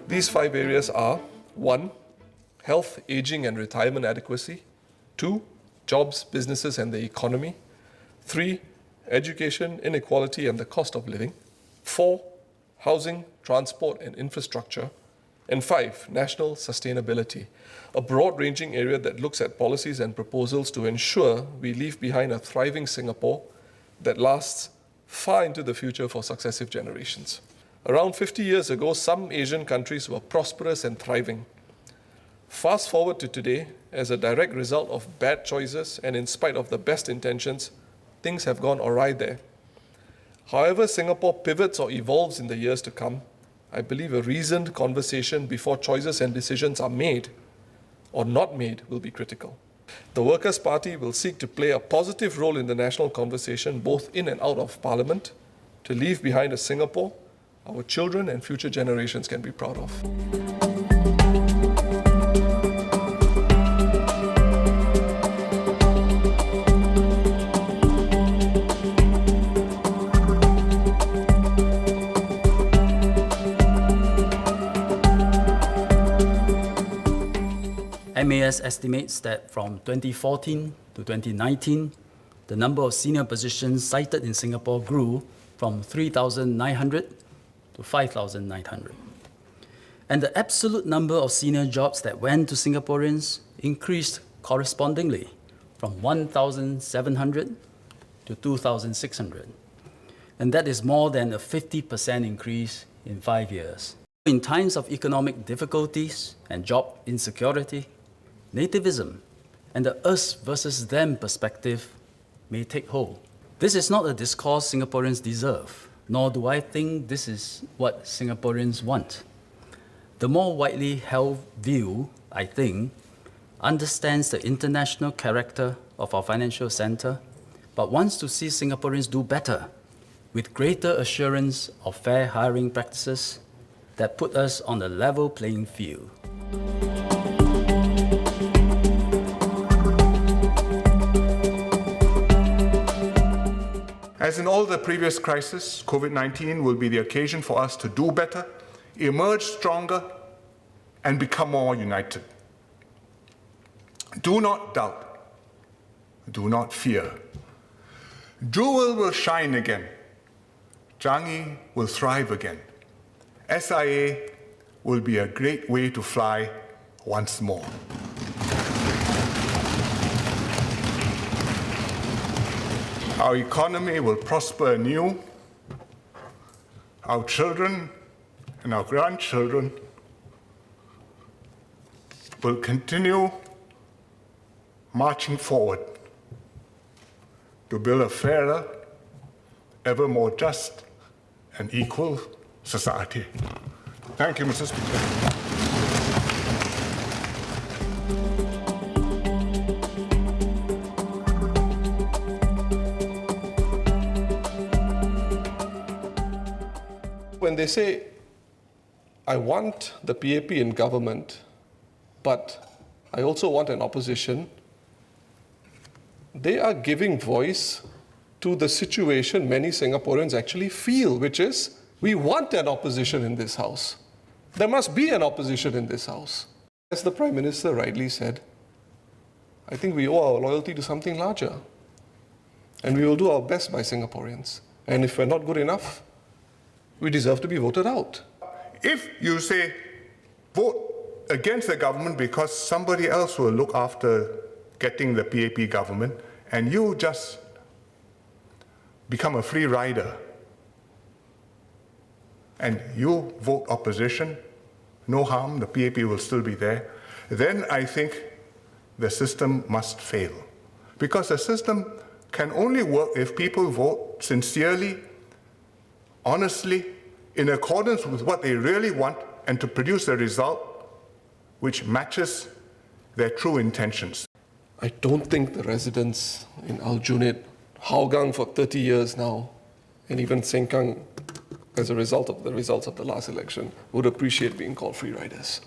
These 5 areas are: 1. Health, aging and retirement adequacy. 2. Jobs, businesses and the economy. 3. Education, inequality and the cost of living. 4. Housing, transport and infrastructure. And 5. National sustainability, a broad-ranging area that looks at policies and proposals to ensure we leave behind a thriving Singapore that lasts far into the future for successive generations. Around 50 years ago, some Asian countries were prosperous and thriving. Fast forward to today, as a direct result of bad choices and in spite of the best intentions, things have gone awry there. However Singapore pivots or evolves in the years to come, I believe a reasoned conversation before choices and decisions are made or not made will be critical. The Workers' Party will seek to play a positive role in the national conversation, both in and out of Parliament, to leave behind a Singapore our children and future generations can be proud of. MAS estimates that from 2014 to 2019, the number of senior positions cited in Singapore grew from 3,900 to 5,900. And the absolute number of senior jobs that went to Singaporeans increased correspondingly from 1,700 to 2,600. And that is more than a 50% increase in 5 years. In times of economic difficulties and job insecurity, nativism and the us versus them perspective may take hold. This is not a discourse Singaporeans deserve, nor do I think this is what Singaporeans want. The more widely held view, I think, understands the international character of our financial centre, but wants to see Singaporeans do better, with greater assurance of fair hiring practices that put us on a level playing field. As in all the previous crises, COVID-19 will be the occasion for us to do better, emerge stronger, and become more united. Do not doubt. Do not fear. Jewel will shine again. Changi will thrive again. SIA will be a great way to fly once more. Our economy will prosper anew. Our children and our grandchildren will continue marching forward to build a fairer, ever more just and equal society. Thank you, Mr. Speaker. When they say, I want the PAP in government, but I also want an opposition, they are giving voice to the situation many Singaporeans actually feel, which is, we want an opposition in this house. There must be an opposition in this house. As the Prime Minister rightly said, I think we owe our loyalty to something larger. And we will do our best by Singaporeans. And if we're not good enough, we deserve to be voted out. If you say, vote against the government because somebody else will look after getting the PAP government, and you just become a free rider, and you vote opposition, no harm, the PAP will still be there, then I think the system must fail. Because the system can only work if people vote sincerely, honestly, in accordance with what they really want, and to produce a result which matches their true intentions. I don't think the residents in Aljunied, Hougang for 30 years now, and even Sengkang, as a result of the results of the last election, would appreciate being called free riders.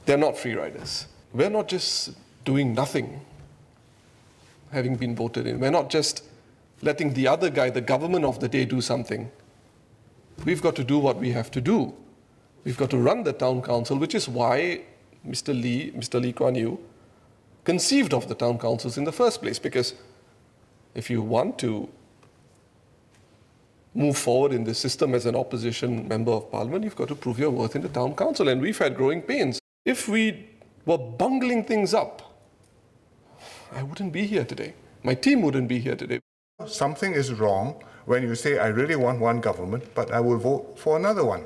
They're not free riders. We're not just doing nothing, having been voted in. We're not just letting the other guy, the government of the day, do something. We've got to do what we have to do We've got to run the town council, which is why Mr. Lee Kuan Yew conceived of the town councils in the first place. Because if you want to move forward in this system as an opposition member of parliament, you've got to prove your worth in the town council. And we've had growing pains. If we were bungling things up, I wouldn't be here today. My team wouldn't be here today. Something is wrong when you say, I really want one government, but I will vote for another one.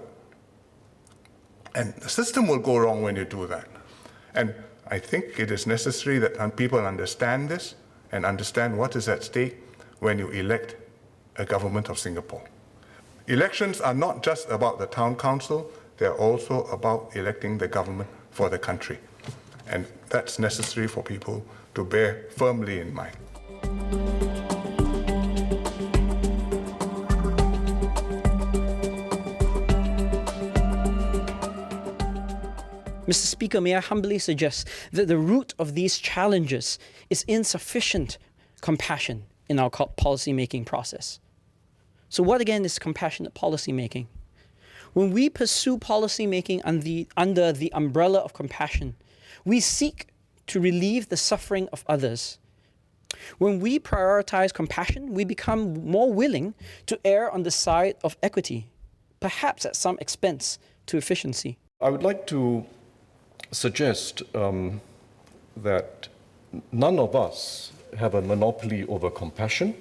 And the system will go wrong when you do that. And I think it is necessary that people understand this and understand what is at stake when you elect a government of Singapore. Elections are not just about the town council, they're also about electing the government for the country. And that's necessary for people to bear firmly in mind. Mr. Speaker, may I humbly suggest that the root of these challenges is insufficient compassion in our policy-making process. So what again is compassionate policy-making? When we pursue policy-making under the umbrella of compassion, we seek to relieve the suffering of others. When we prioritize compassion, we become more willing to err on the side of equity, perhaps at some expense to efficiency. I would like to suggest that none of us have a monopoly over compassion.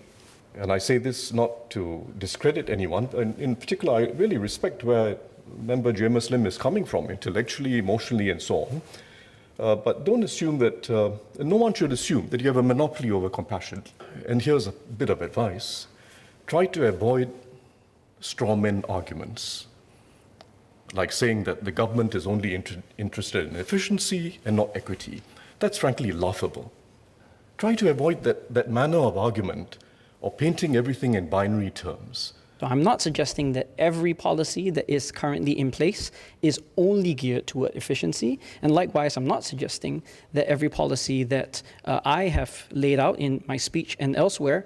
And I say this not to discredit anyone. And in particular, I really respect where Member J. Muslim is coming from, intellectually, emotionally, and so on. But don't assume that, no one should assume that you have a monopoly over compassion. And here's a bit of advice. Try to avoid strawman arguments, like saying that the government is only interested in efficiency and not equity. That's frankly laughable. Try to avoid that manner of argument or painting everything in binary terms. So I'm not suggesting that every policy that is currently in place is only geared toward efficiency. And likewise, I'm not suggesting that every policy that I have laid out in my speech and elsewhere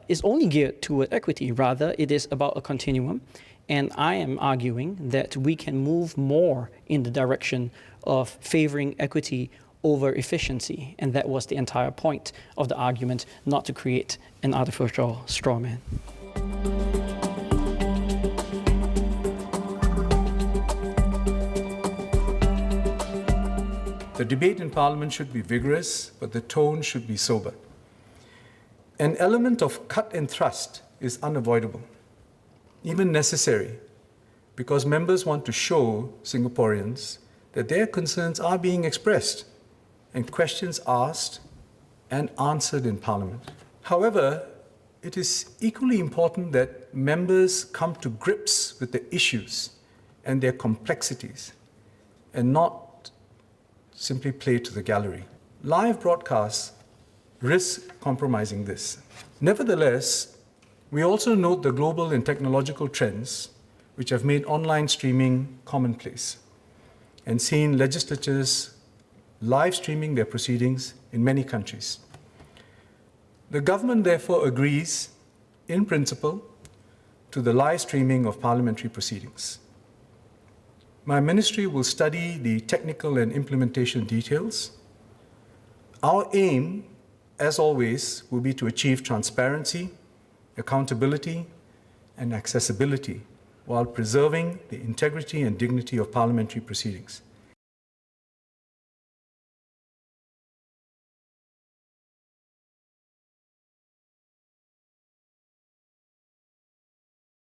is only geared toward equity. Rather, it is about a continuum. And I am arguing that we can move more in the direction of favoring equity over efficiency. And that was the entire point of the argument, not to create an artificial straw man. The debate in Parliament should be vigorous, but the tone should be sober. An element of cut and thrust is unavoidable, even necessary, because members want to show Singaporeans that their concerns are being expressed and questions asked and answered in Parliament. However, it is equally important that members come to grips with the issues and their complexities and not simply play to the gallery. Live broadcasts risk compromising this. Nevertheless, we also note the global and technological trends which have made online streaming commonplace and seen legislatures live streaming their proceedings in many countries. The government therefore agrees, in principle, to the live streaming of parliamentary proceedings. My ministry will study the technical and implementation details. Our aim, as always, will be to achieve transparency, accountability, and accessibility while preserving the integrity and dignity of parliamentary proceedings.